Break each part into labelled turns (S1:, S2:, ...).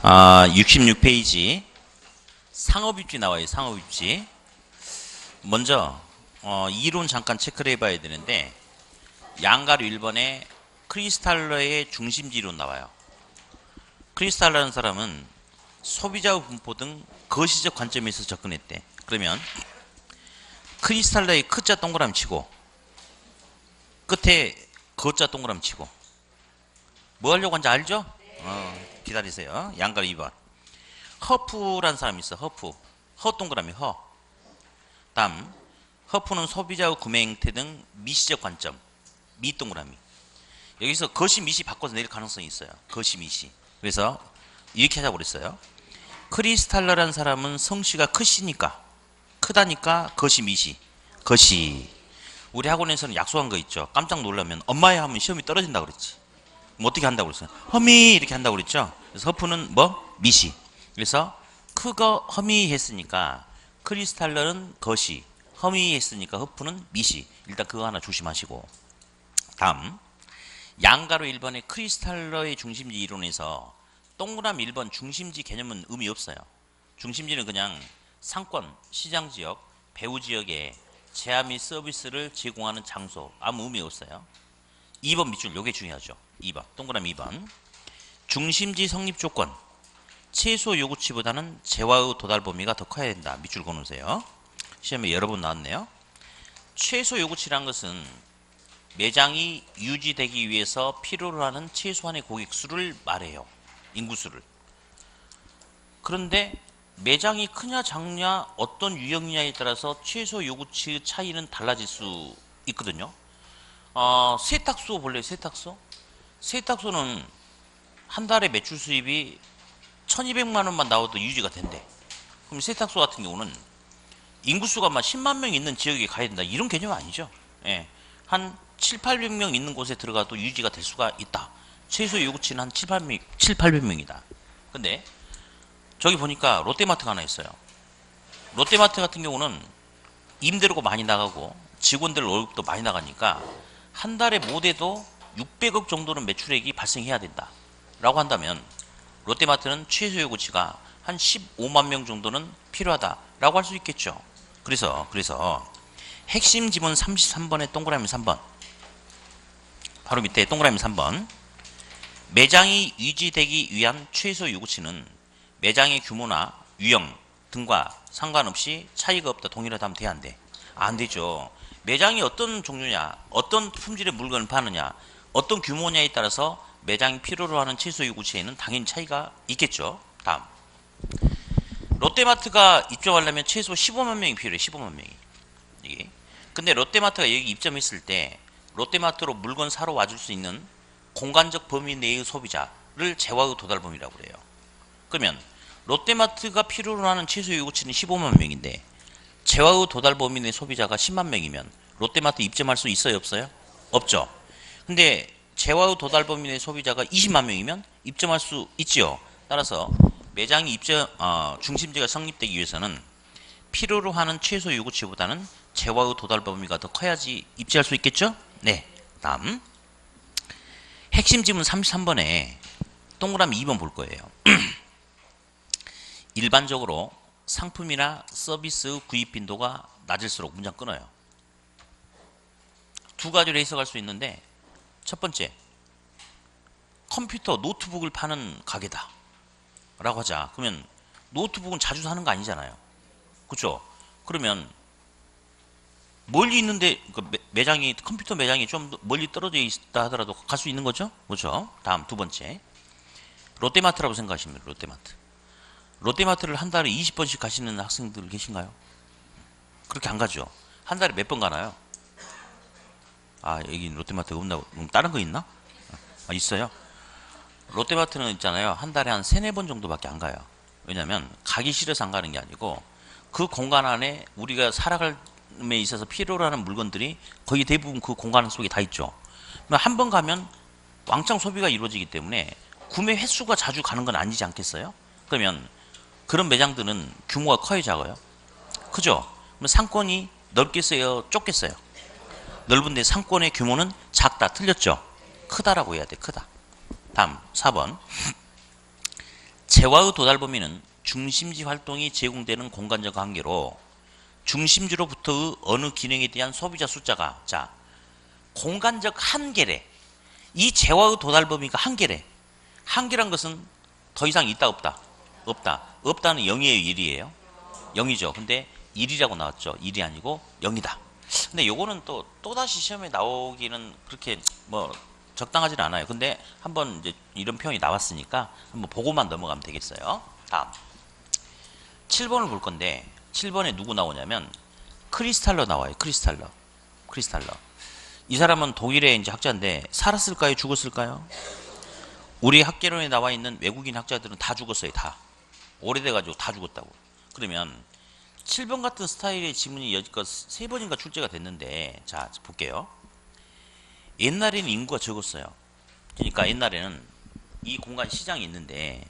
S1: 66페이지 상업입지 나와요. 상업입지. 먼저 이론 잠깐 체크를 해봐야 되는데 양가로 1번에 크리스탈러의 중심지 이론 나와요. 크리스탈러라는 사람은 소비자의 분포 등 거시적 관점에서 접근했대. 그러면 크리스탈러의 크자 동그라미 치고 끝에 거자 동그라미 치고 뭐 하려고 하는지 알죠? 기다리세요. 양가로 2번. 허프라는 사람이 있어. 허프. 허 동그라미 허. 다음 허프는 소비자의 구매 행태 등 미시적 관점. 미 동그라미. 여기서 거시 미시 바꿔서 내릴 가능성이 있어요. 거시 미시. 그래서 이렇게 하자고 그랬어요. 크리스탈러라는 사람은 성씨가 크시니까 크다니까 거시 미시. 거시. 우리 학원에서는 약속한 거 있죠. 깜짝 놀라면 엄마야 하면 시험이 떨어진다고 그랬지. 뭐 어떻게 한다고 그랬어요? 허미 이렇게 한다고 그랬죠. 그래서 허프는 뭐? 미시. 그래서 크거 허미 했으니까 크리스탈러는 거시, 허미 했으니까 허프는 미시. 일단 그거 하나 조심하시고. 다음 양가로 1번의 크리스탈러의 중심지 이론에서 동그라미 1번 중심지 개념은 의미 없어요. 중심지는 그냥 상권, 시장지역, 배후지역에 제화 및 서비스를 제공하는 장소. 아무 의미 없어요. 2번 밑줄 요게 중요하죠. 2번 동그라미 2번 중심지 성립 조건 최소 요구치보다는 재화의 도달 범위가 더 커야 된다. 밑줄 그어놓으세요. 시험에 여러 번 나왔네요. 최소 요구치란 것은 매장이 유지되기 위해서 필요로 하는 최소한의 고객 수를 말해요. 인구수를. 그런데 매장이 크냐 작냐 어떤 유형이냐에 따라서 최소 요구치의 차이는 달라질 수 있거든요. 세탁소 볼래요? 세탁소? 세탁소는 한 달에 매출 수입이 1200만 원만 나와도 유지가 된대. 그럼 세탁소 같은 경우는 인구수가 막 10만 명 있는 지역에 가야 된다. 이런 개념 아니죠. 예. 한 7, 800명 있는 곳에 들어가도 유지가 될 수가 있다. 최소 요구치는 한 7, 800명이다. 근데 저기 보니까 롯데마트가 하나 있어요. 롯데마트 같은 경우는 임대료가 많이 나가고 직원들 월급도 많이 나가니까 한 달에 못해도 600억 정도는 매출액이 발생해야 된다 라고 한다면 롯데마트는 최소 요구치가 한 15만 명 정도는 필요하다 라고 할 수 있겠죠. 그래서 핵심 지문 33번에 동그라미 3번 바로 밑에 동그라미 3번 매장이 유지되기 위한 최소 요구치는 매장의 규모나 유형 등과 상관없이 차이가 없다. 동일하다 하면 돼, 안 돼? 안 되죠. 매장이 어떤 종류냐, 어떤 품질의 물건을 파느냐, 어떤 규모냐에 따라서 매장이 필요로 하는 최소 요구치에는 당연히 차이가 있겠죠. 다음 롯데마트가 입점하려면 최소 15만 명이 필요해. 15만 명이. 이게. 근데 롯데마트가 여기 입점했을 때 롯데마트로 물건 사러 와줄 수 있는 공간적 범위 내의 소비자를 재화의 도달 범위라고 그래요. 그러면 롯데마트가 필요로 하는 최소 요구치는 15만 명인데 재화의 도달 범위 내 소비자가 10만 명이면 롯데마트 입점할 수 있어요? 없어요? 없죠. 근데 재화의 도달 범위 내 소비자가 20만 명이면 입점할 수 있지요. 따라서 매장이 중심지가 성립되기 위해서는 필요로 하는 최소 요구치보다는 재화의 도달 범위가 더 커야지 입지할 수 있겠죠? 네. 다음 핵심 지문 33번에 동그라미 2번 볼 거예요. 일반적으로 상품이나 서비스 구입 빈도가 낮을수록 문장 끊어요. 두 가지로 해석할 수 있는데 첫 번째 컴퓨터 노트북을 파는 가게다 라고 하자. 그러면 노트북은 자주 사는 거 아니잖아요. 그렇죠? 그러면 멀리 있는데 매장이 컴퓨터 매장이 좀 멀리 떨어져 있다 하더라도 갈 수 있는 거죠? 그렇죠? 다음 두 번째 롯데마트라고 생각하시면 롯데마트. 롯데마트를 한 달에 20번씩 가시는 학생들 계신가요? 그렇게 안 가죠. 한 달에 몇 번 가나요? 여기 롯데마트가 없나? 다른 거 있나? 있어요. 롯데마트는 있잖아요. 한 달에 한 3, 4번 정도밖에 안 가요. 왜냐면 가기 싫어서 안 가는 게 아니고 그 공간 안에 우리가 살아감에 있어서 필요로 하는 물건들이 거의 대부분 그 공간 속에 다 있죠. 한 번 가면 왕창 소비가 이루어지기 때문에 구매 횟수가 자주 가는 건 아니지 않겠어요? 그러면 그런 매장들은 규모가 커요, 작아요? 크죠? 그럼 상권이 넓겠어요, 좁겠어요? 넓은데 상권의 규모는 작다, 틀렸죠? 크다라고 해야 돼, 크다. 다음 4번 재화의 도달 범위는 중심지 활동이 제공되는 공간적 한계로 중심지로부터의 어느 기능에 대한 소비자 숫자가, 자, 공간적 한계래. 이 재화의 도달 범위가 한계래. 한계란 것은 더 이상 있다 없다? 없다. 없다는 0이에요 1이에요? 0이죠. 근데 1이라고 나왔죠. 1이 아니고 0이다. 근데 요거는 또다시 시험에 나오기는 그렇게 뭐 적당하진 않아요. 근데 한번 이제 이런 표현이 나왔으니까 한번 보고만 넘어가면 되겠어요. 다음 7번을 볼 건데 7번에 누구 나오냐면 크리스탈러 나와요. 크리스탈러. 이 사람은 독일의 이제 학자인데 살았을까요? 죽었을까요? 우리 학계론에 나와 있는 외국인 학자들은 다 죽었어요. 다. 오래돼가지고 다 죽었다고. 그러면 7번 같은 스타일의 지문이 여지껏 3번인가 출제가 됐는데, 자 볼게요. 옛날에는 인구가 적었어요. 그러니까 옛날에는 이 공간 시장이 있는데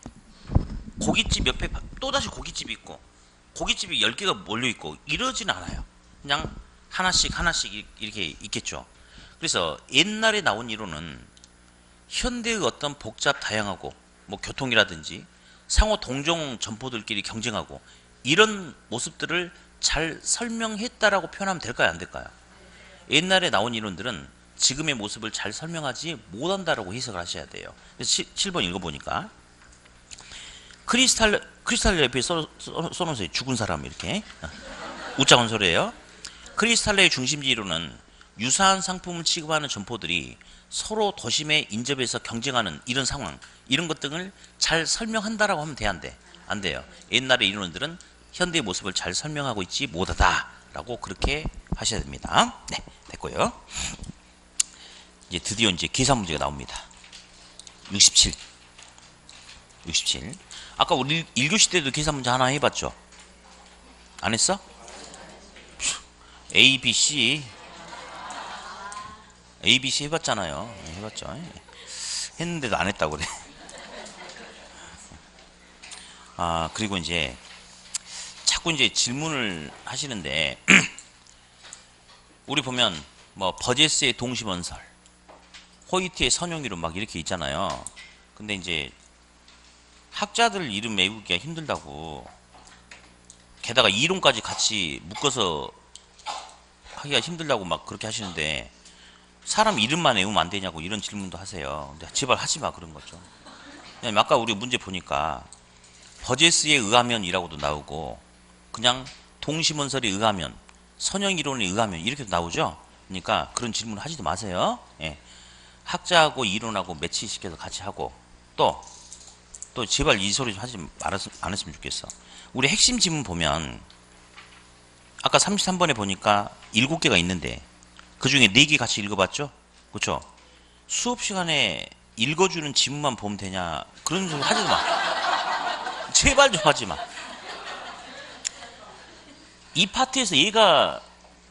S1: 고깃집 옆에 또다시 고깃집이 있고 고깃집이 10개가 몰려있고 이러진 않아요. 그냥 하나씩 이렇게 있겠죠. 그래서 옛날에 나온 이론은 현대의 어떤 복잡 다양하고 뭐 교통이라든지 상호 동종 점포들끼리 경쟁하고 이런 모습들을 잘 설명했다라고 표현하면 될까요? 안 될까요? 옛날에 나온 이론들은 지금의 모습을 잘 설명하지 못한다라고 해석을 하셔야 돼요. 그래서 7번 읽어보니까 크리스탈 옆에 써놓으세요. 죽은 사람 이렇게 웃자 건설이에요. 크리스탈러의 중심지 이론은 유사한 상품을 취급하는 점포들이 서로 도심에 인접해서 경쟁하는 이런 상황, 이런 것들을 잘 설명한다라고 하면 돼, 안 돼? 안 돼요. 옛날의 이론들은 현대의 모습을 잘 설명하고 있지 못하다라고 그렇게 하셔야 됩니다. 네, 됐고요. 이제 드디어 이제 계산 문제가 나옵니다. 67. 아까 우리 1교시 때도 계산 문제 하나 해봤죠? 안 했어? A, B, C 해봤잖아요. 해봤죠. 했는데도 안 했다고 그래. 아, 그리고 이제 자꾸 이제 질문을 하시는데 우리 보면 뭐 버제스의 동심원설, 호이트의 선용이론 막 이렇게 있잖아요. 근데 이제 학자들 이름 외우기가 힘들다고, 게다가 이론까지 같이 묶어서 하기가 힘들다고 막 그렇게 하시는데 사람 이름만 외우면 안 되냐고 이런 질문도 하세요. 근데 제발 하지 마 그런 거죠. 그냥 아까 우리 문제 보니까 버제스에 의하면이라고도 나오고 그냥 동심원설에 의하면, 선형이론에 의하면 이렇게도 나오죠. 그러니까 그런 질문 하지도 마세요. 예. 학자하고 이론하고 매치시켜서 같이 하고 또 제발 이 소리 좀 하지 안 했으면 좋겠어. 우리 핵심 지문 보면 아까 33번에 보니까 7개가 있는데 그 중에 4개 같이 읽어봤죠? 그렇죠? 수업 시간에 읽어주는 지문만 보면 되냐 그런 소리 하지도 마. 제발 좀 하지 마. 이 파트에서 얘가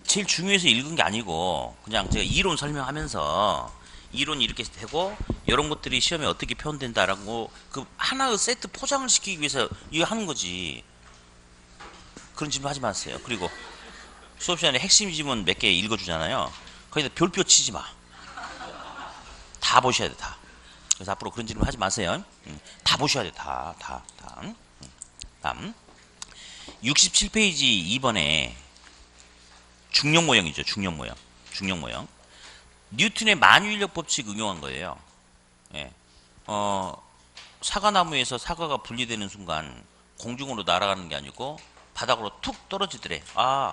S1: 제일 중요해서 읽은 게 아니고 그냥 제가 이론 설명하면서 이론이 이렇게 되고 이런 것들이 시험에 어떻게 표현된다라고 그 하나의 세트 포장을 시키기 위해서 이거 하는 거지. 그런 질문 하지 마세요. 그리고 수업 시간에 핵심 지문 몇 개 읽어주잖아요. 거기다 별표 치지 마. 다 보셔야 돼, 다. 그래서 앞으로 그런 질문 하지 마세요. 다 보셔야 돼, 다. 다음 67페이지 2번에 중력 모형이죠. 중력 모형. 뉴턴의 만유인력 법칙 응용한 거예요. 예. 사과나무에서 사과가 분리되는 순간 공중으로 날아가는 게 아니고 바닥으로 툭 떨어지더래. 아,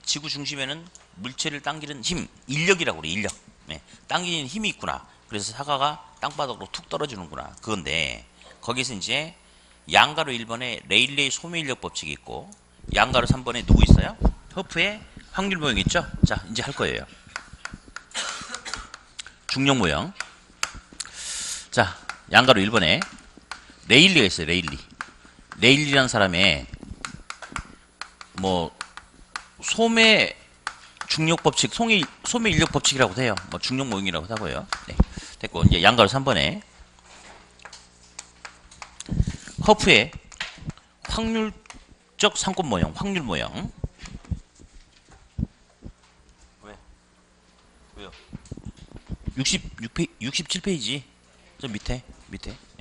S1: 지구 중심에는 물체를 당기는 힘, 인력이라고 그래. 인력. 예. 당기는 힘이 있구나. 그래서 사과가 땅바닥으로 툭 떨어지는구나. 그건데 거기서 이제 양가로 1번에 레일레이 소매인력 법칙이 있고 양가로 3번에 누구 있어요? 허프의 확률 모형 있죠? 자, 이제 할 거예요. 중력 모형. 자, 양가로 1번에 레일리가 있어요. 레일리라는 사람의 뭐 소매 중력 법칙, 소매 인력 법칙이라고도 해요. 뭐 중력 모형이라고도 하고요. 네, 됐고 이제 양가로 3번에 허프의 확률적 상권 모형, 확률 모형. 왜요? 67페이지 저 밑에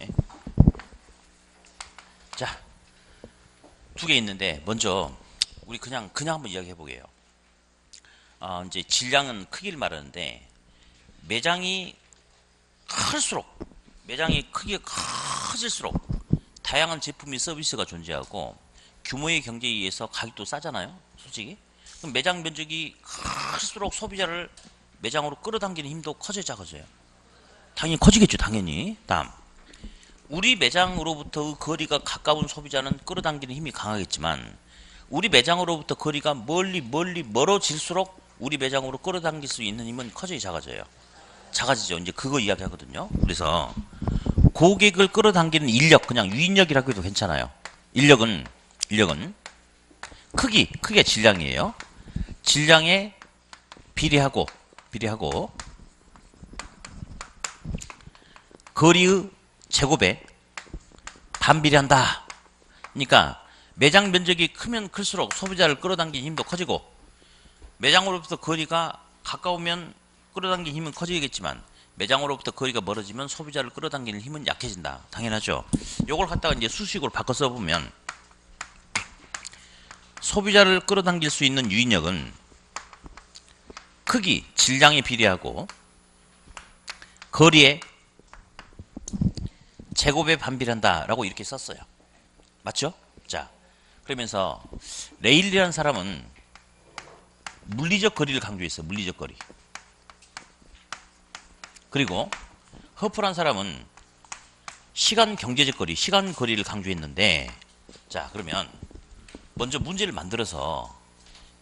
S1: 예. 자, 두 개 있는데 먼저 우리 그냥 한번 이야기해 보게요. 이제 질량은 크기를 말하는데 매장이 클수록 매장이 크기가 커질수록 다양한 제품이 서비스가 존재하고 규모의 경제에 의해서 가격도 싸잖아요. 솔직히. 그럼 매장 면적이 클수록 소비자를 매장으로 끌어당기는 힘도 커져야 작아져요. 당연히 커지겠죠. 당연히. 다음. 우리 매장으로부터 거리가 가까운 소비자는 끌어당기는 힘이 강하겠지만 우리 매장으로부터 거리가 멀어질수록 우리 매장으로 끌어당길 수 있는 힘은 커져야 작아져요. 작아지죠. 이제 그거 이야기하거든요. 그래서 고객을 끌어당기는 인력, 그냥 유인력이라고 해도 괜찮아요. 인력은 크기가 질량이에요. 질량에 비례하고 거리의 제곱에 반비례한다. 그러니까 매장 면적이 크면 클수록 소비자를 끌어당기는 힘도 커지고 매장으로부터 거리가 가까우면 끌어당기는 힘은 커지겠지만 매장으로부터 거리가 멀어지면 소비자를 끌어당기는 힘은 약해진다. 당연하죠. 요걸 갖다가 이제 수식으로 바꿔 써보면 소비자를 끌어당길 수 있는 유인력은 크기, 질량에 비례하고 거리에 제곱에 반비례한다 라고 이렇게 썼어요. 맞죠? 자, 그러면서 레일리라는 사람은 물리적 거리를 강조했어요. 물리적 거리. 그리고 허프란 사람은 시간 경제적 거리, 시간 거리를 강조했는데, 자, 그러면 먼저 문제를 만들어서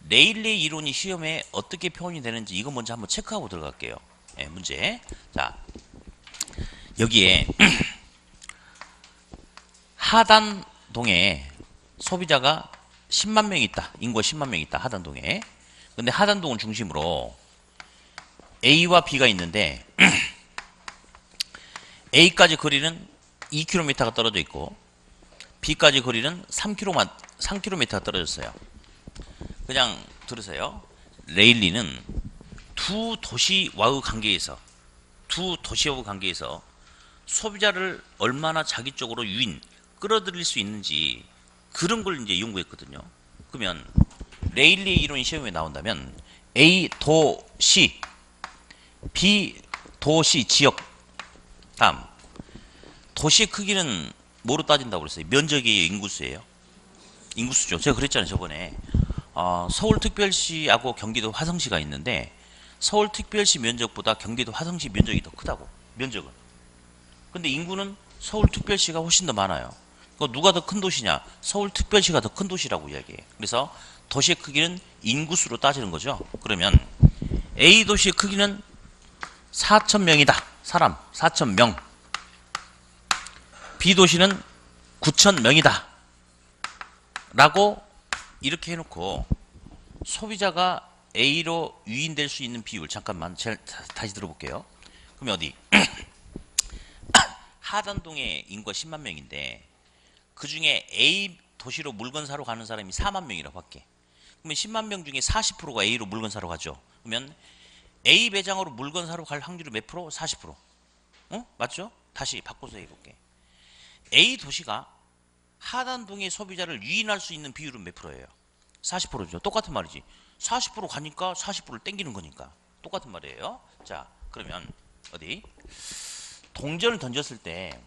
S1: 레일리의 이론이 시험에 어떻게 표현이 되는지 이거 먼저 한번 체크하고 들어갈게요. 네, 문제. 자, 여기에 하단동에 소비자가 10만 명이 있다. 인구가 10만 명이 있다. 하단동에. 근데 하단동을 중심으로 A와 B가 있는데 A까지 거리는 2km가 떨어져 있고 B까지 거리는 3km가 떨어졌어요. 그냥 들으세요. 레일리는 두 도시와의 관계에서 소비자를 얼마나 자기 쪽으로 끌어들일 수 있는지 그런 걸 이제 연구했거든요. 그러면 레일리의 이론이 시험에 나온다면 A 도시, B 도시 지역. 다음 도시의 크기는 뭐로 따진다고 그랬어요? 면적이에요, 인구수예요? 인구수죠. 제가 그랬잖아요, 저번에. 서울특별시하고 경기도 화성시가 있는데 서울특별시 면적보다 경기도 화성시 면적이 더 크다고. 면적은. 근데 인구는 서울특별시가 훨씬 더 많아요. 누가 더 큰 도시냐? 서울특별시가 더 큰 도시라고 이야기해요. 그래서 도시의 크기는 인구수로 따지는 거죠. 그러면 A 도시의 크기는 4,000명이다. 사람 4,000명. B 도시는 9,000명이다. 라고 이렇게 해놓고 소비자가 A로 유인될 수 있는 비율 잠깐만 다시 들어볼게요. 그러면 어디? 하단동에 인구가 10만 명인데 그 중에 A 도시로 물건 사러 가는 사람이 4만 명이라고 할게. 그러면 10만 명 중에 40%가 A로 물건 사러 가죠. 그러면 A 매장으로 물건 사러 갈 확률이 몇 프로? 40%. 맞죠? 다시 바꿔서 해볼게. A 도시가 하단동의 소비자를 유인할 수 있는 비율은 몇 프로예요? 40%죠. 똑같은 말이지. 40% 가니까 40%를 땡기는 거니까. 똑같은 말이에요. 자, 그러면 어디? 동전을 던졌을 때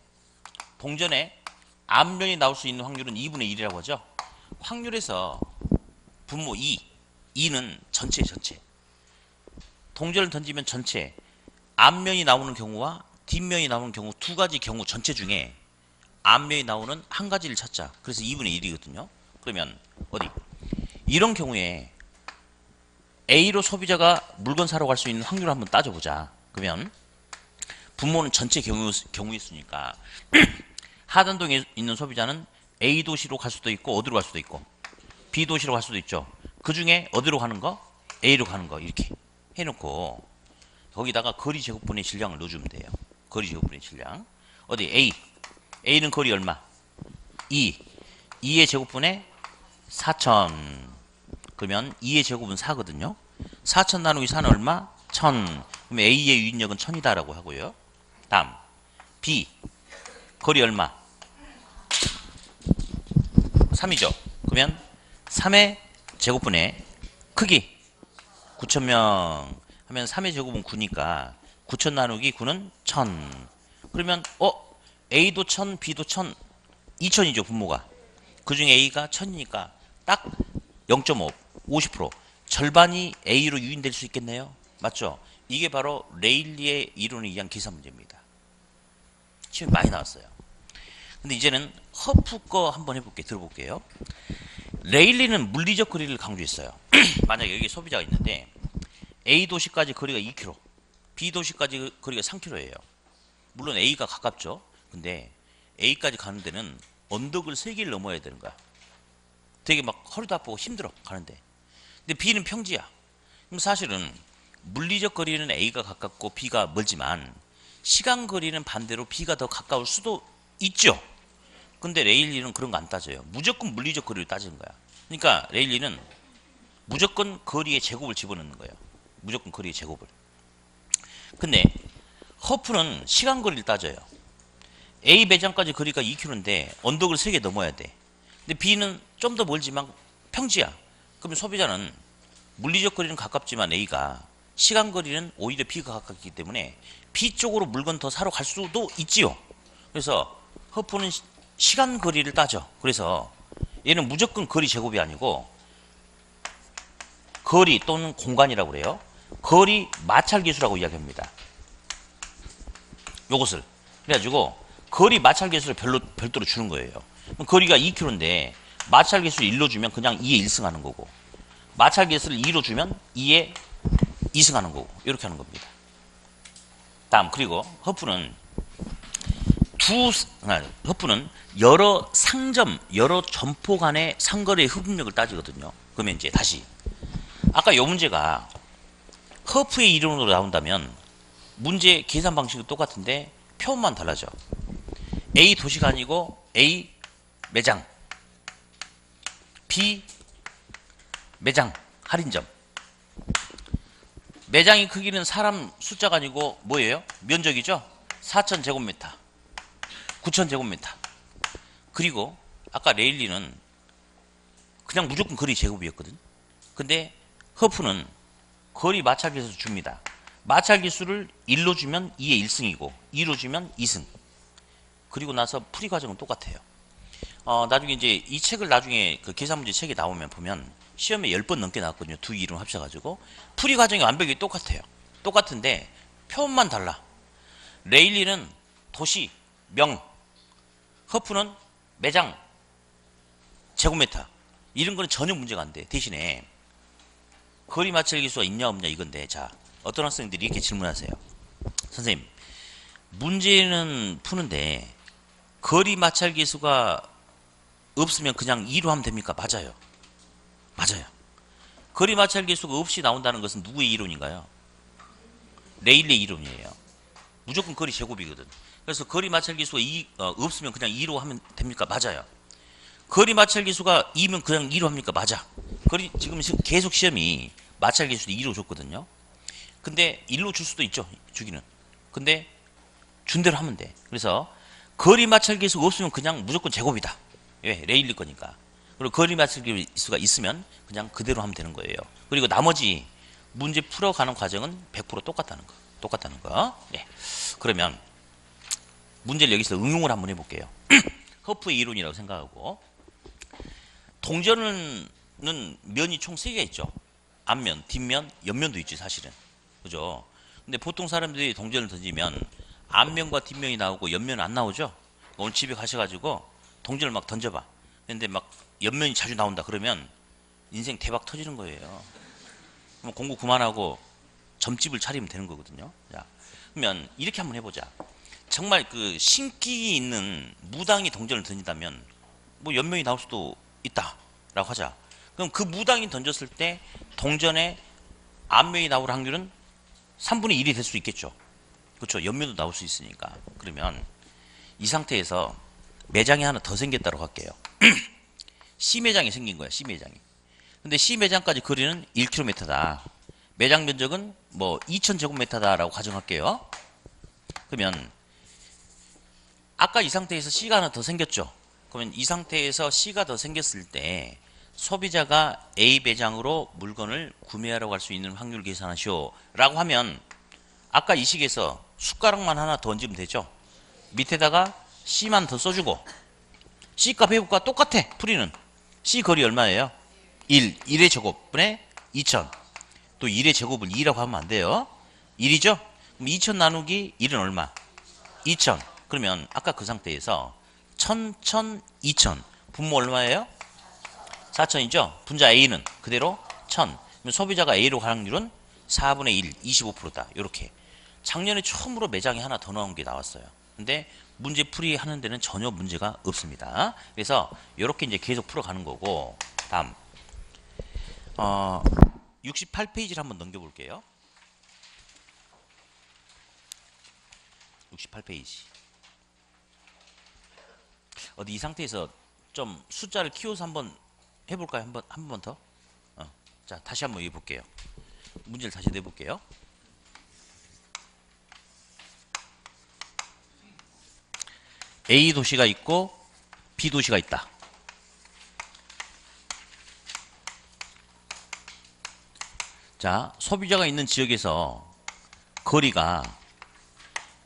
S1: 동전에 앞면이 나올 수 있는 확률은 2분의 1이라고 하죠. 확률에서 분모 2는 전체. 동전을 던지면 전체 앞면이 나오는 경우와 뒷면이 나오는 경우 두 가지 경우 전체 중에 앞면이 나오는 한 가지를 찾자. 그래서 2분의 1이거든요. 그러면 어디? 이런 경우에 A로 소비자가 물건 사러 갈 수 있는 확률을 한번 따져보자. 그러면 분모는 전체 경우였으니까 하단동에 있는 소비자는 A 도시로 갈 수도 있고 어디로 갈 수도 있고 B 도시로 갈 수도 있죠. 그 중에 어디로 가는 거? A로 가는 거. 이렇게 해놓고 거기다가 거리 제곱분의 질량을 넣어주면 돼요. 거리 제곱분의 질량. 어디? A는 거리 얼마? 2의 제곱분의 4,000. 그러면 2의 제곱은 4거든요. 4,000 나누기 4는 얼마? 1,000. 그러면 A의 유인력은 1,000이다 라고 하고요. 다음 B 거리 얼마? 3이죠. 그러면 3의 제곱분의 크기 9,000명 하면 3의 제곱은 9니까 9,000 나누기 9는 1,000. 그러면 A도 1,000, B도 1,000, 2,000이죠 분모가. 그중에 A가 1,000이니까 딱 0.5, 50%. 절반이 A로 유인될 수 있겠네요. 맞죠? 이게 바로 레일리의 이론에 의한 계산 문제입니다. 시험이 많이 나왔어요. 근데 이제는 허프 거 한번 해볼게요. 들어볼게요. 레일리는 물리적 거리를 강조했어요. 만약에 여기 소비자가 있는데 A 도시까지 거리가 2km, B 도시까지 거리가 3km예요. 물론 A가 가깝죠. 근데 A까지 가는 데는 언덕을 3개를 넘어야 되는 거야. 되게 막 허리도 아프고 힘들어 가는데. 근데 B는 평지야. 그럼 사실은 물리적 거리는 A가 가깝고 B가 멀지만 시간 거리는 반대로 B가 더 가까울 수도 있죠. 근데 레일리는 그런 거 안 따져요. 무조건 물리적 거리를 따지는 거야. 그러니까 레일리는 무조건 거리의 제곱을 집어넣는 거예요. 무조건 거리의 제곱을. 근데 허프는 시간 거리를 따져요. A 매장까지 거리가 2km인데 언덕을 3개 넘어야 돼. 근데 B는 좀 더 멀지만 평지야. 그러면 소비자는 물리적 거리는 가깝지만 A가 시간 거리는 오히려 B가 가깝기 때문에 B 쪽으로 물건 더 사러 갈 수도 있지요. 그래서 허프는 시간 거리를 따져. 그래서 얘는 무조건 거리 제곱이 아니고 거리 또는 공간이라고 그래요. 거리 마찰계수라고 이야기합니다. 요것을. 그래가지고 거리 마찰계수를 별도로 주는 거예요. 그럼 거리가 2km인데 마찰계수를 1로 주면 그냥 2에 1승 하는 거고, 마찰계수를 2로 주면 2에 2승 하는 거고, 이렇게 하는 겁니다. 다음, 그리고 허프는 여러 상점, 여러 점포 간의 상거래의 흡입력을 따지거든요. 그러면 이제 다시 아까 요 문제가 허프의 이론으로 나온다면 문제 계산 방식은 똑같은데 표현만 달라져. A 도시가 아니고 A 매장, B 매장 할인점. 매장의 크기는 사람 숫자가 아니고 뭐예요? 면적이죠? 4,000제곱미터, 9,000제곱미터. 그리고 아까 레일리는 그냥 무조건 거리 제곱이었거든. 근데 허프는 거리 마찰계수 줍니다. 마찰계수를 1로 주면 2의 1승이고 2로 주면 2승. 그리고 나서 풀이 과정은 똑같아요. 나중에 이제 이 책을 나중에 그 계산 문제 책에 나오면 보면 시험에 10번 넘게 나왔거든요. 두 이론 합쳐가지고. 풀이 과정이 완벽히 똑같아요. 똑같은데 표현만 달라. 레일리는 도시, 명, 허프는 매장, 제곱미터. 이런 거는 전혀 문제가 안 돼. 대신에 거리 마찰계수가 있냐 없냐 이건데, 자, 어떤 학생들이 이렇게 질문하세요. 선생님, 문제는 푸는데 거리 마찰계수가 없으면 그냥 2로 하면 됩니까? 맞아요. 맞아요. 거리 마찰계수가 없이 나온다는 것은 누구의 이론인가요? 레일리의 이론이에요. 무조건 거리 제곱이거든. 그래서 거리 마찰계수가 없으면 그냥 2로 하면 됩니까? 맞아요. 거리 마찰계수가 2면 그냥 2로 합니까? 맞아. 지금 계속 시험이 마찰계수를 2로 줬거든요. 근데 1로 줄 수도 있죠. 주기는. 근데 준 대로 하면 돼. 그래서 거리 마찰계수가 없으면 그냥 무조건 제곱이다. 왜? 레일리 거니까. 그리고 거리 마찰계수가 있으면 그냥 그대로 하면 되는 거예요. 그리고 나머지 문제 풀어가는 과정은 100% 똑같다는 거. 똑같다는 거. 네. 그러면 문제를 여기서 응용을 한번 해볼게요. 허프의 이론이라고 생각하고, 동전은 면이 총 3개 있죠. 앞면, 뒷면, 옆면도 있지 사실은. 그죠? 근데 보통 사람들이 동전을 던지면 앞면과 뒷면이 나오고 옆면은 안 나오죠. 오늘 집에 가셔가지고 동전을 막 던져봐. 근데 막 옆면이 자주 나온다 그러면 인생 대박 터지는 거예요. 그럼 공부 그만하고 점집을 차리면 되는 거거든요. 자, 그러면 이렇게 한번 해보자. 정말 그 신기 있는 무당이 동전을 던진다면 뭐 옆면이 나올 수도 있다라고 하자. 그럼 그 무당이 던졌을 때 동전에 앞면이 나올 확률은 3분의 1이 될 수 있겠죠. 그렇죠. 옆면도 나올 수 있으니까. 그러면 이 상태에서 매장이 하나 더 생겼다고 할게요. C 매장이 생긴 거야. C 매장이. 근데 C 매장까지 거리는 1km다. 매장 면적은 뭐 2,000제곱미터다라고 가정할게요. 그러면 아까 이 상태에서 C가 하나 더 생겼죠. 그러면 이 상태에서 C가 더 생겼을 때 소비자가 A 매장으로 물건을 구매하러 갈 수 있는 확률 계산하시오 라고 하면 아까 이 식에서 숟가락만 하나 더 얹으면 되죠. 밑에다가 C만 더 써주고 C값 B값과 똑같아. 풀이는 C 거리 얼마예요? 1, 1의 제곱분에 2000. 또 1의 제곱을 2라고 하면 안 돼요. 1이죠? 그럼 2000 나누기 1은 얼마? 2000. 그러면 아까 그 상태에서 1000, 1000, 2000 분모 얼마예요? 4000이죠? 분자 A는 그대로 1000. 그럼 소비자가 A로 갈 확률은 4분의 1, 25%다. 이렇게. 작년에 처음으로 매장이 하나 더 나온 게 나왔어요. 근데 문제 풀이하는 데는 전혀 문제가 없습니다. 그래서 이렇게 이제 계속 풀어가는 거고, 다음 68페이지를 한번 넘겨볼게요. 68페이지. 어디 이 상태에서 좀 숫자를 키워서 한번 해볼까요? 한 번 더. 자, 다시 한번 해볼게요. 문제를 다시 내볼게요. A 도시가 있고 B 도시가 있다. 자, 소비자가 있는 지역에서 거리가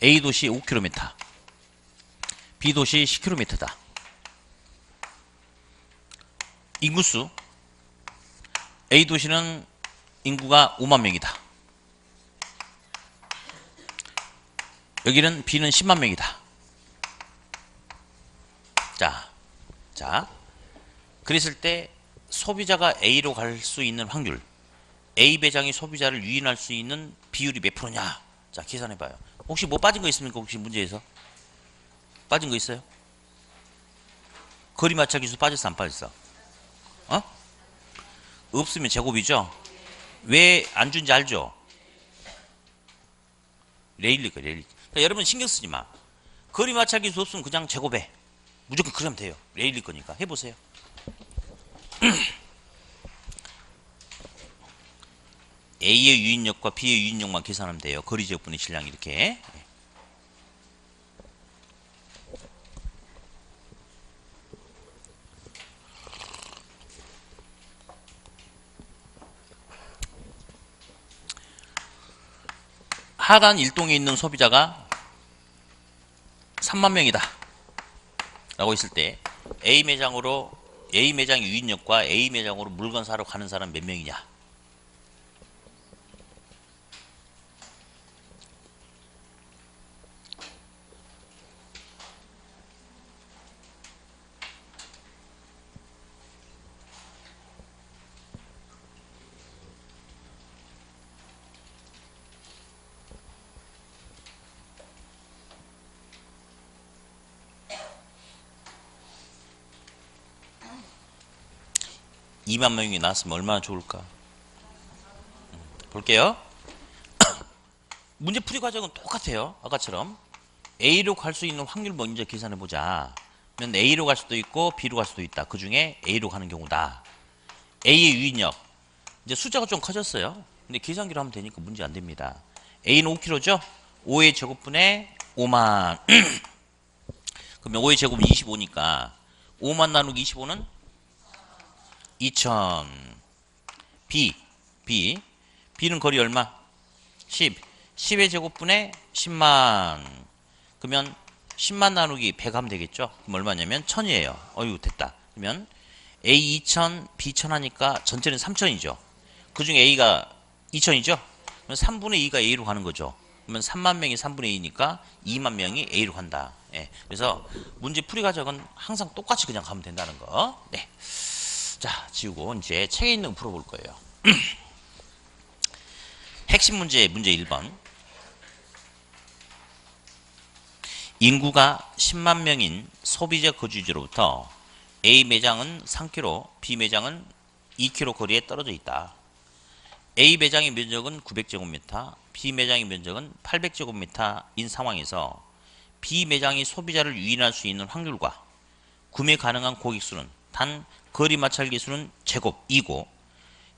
S1: A 도시 5km, B 도시 10km다. 인구수 A 도시는 인구가 5만 명이다. 여기는 B는 10만 명이다. 자, 그랬을 때 소비자가 A로 갈 수 있는 확률, A 매장이 소비자를 유인할 수 있는 비율이 몇 프로냐? 자, 계산해봐요. 혹시 뭐 빠진 거 있습니까? 혹시 문제에서 빠진 거 있어요? 거리 마찰 기술 빠졌어, 안 빠졌어? 없으면 제곱이죠. 왜 안 준지 알죠? 레일리가 레일. 그러니까 여러분 신경 쓰지 마. 거리 마찰 기술 없으면 그냥 제곱해. 무조건 그러면 돼요. 레일리 거니까 해보세요. A의 유인력과 B의 유인력만 계산하면 돼요. 거리 제곱분의 질량 이렇게. 하단 일동에 있는 소비자가 3만 명이다 라고 했을 때 A 매장 유인력과 A 매장으로 물건 사러 가는 사람 몇 명이냐? 이 2만 명이 나왔으면 얼마나 좋을까? 볼게요. 문제 풀이 과정은 똑같아요. 아까처럼 A로 갈 수 있는 확률 먼저 계산해 보자. 그러면 A로 갈 수도 있고 B로 갈 수도 있다. 그 중에 A로 가는 경우다. A의 유인력. 이제 숫자가 좀 커졌어요. 근데 계산기로 하면 되니까 문제 안 됩니다. A는 5kg죠? 5의 제곱분에 5만. 그러면 5의 제곱은 25니까 5만 나누기 25는 2000. B는 거리 얼마? 10. 10의 제곱분에 10만. 그러면 10만 나누기 100 하면 되겠죠? 그럼 얼마냐면 1000이에요. 어휴, 됐다. 그러면 A 2000, B 1000 하니까 전체는 3000이죠. 그 중에 A가 2000이죠? 그럼 3분의 2가 A로 가는 거죠. 그러면 3만 명이 3분의 2니까 2만 명이 A로 간다. 예. 그래서 문제 풀이 과정은 항상 똑같이 그냥 가면 된다는 거. 네. 자, 지우고 이제 책에 있는 거 풀어볼 거예요. 핵심 문제 1번. 인구가 10만 명인 소비자 거주지로부터 A 매장은 3km, B 매장은 2km 거리에 떨어져 있다. A 매장의 면적은 900제곱미터, B 매장의 면적은 800제곱미터인 상황에서 B 매장이 소비자를 유인할 수 있는 확률과 구매 가능한 고객수는 단 거리 마찰 계수는 제곱 2고